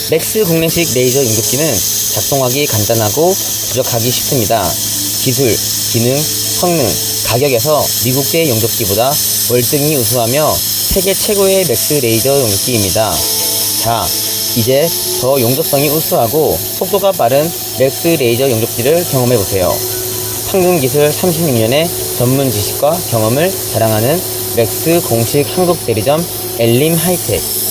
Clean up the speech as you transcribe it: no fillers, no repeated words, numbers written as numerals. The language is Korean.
맥스 공랭식 레이저 용접기는 작동하기 간단하고 부족하기 쉽습니다. 기술, 기능, 성능, 가격에서 미국계 용접기보다 월등히 우수하며 세계 최고의 맥스 레이저 용접기입니다. 자, 이제 더 용접성이 우수하고 속도가 빠른 맥스 레이저 용접기를 경험해보세요. 상근기술 36년의 전문 지식과 경험을 자랑하는 맥스 공식 한국 대리점 엘림 하이텍.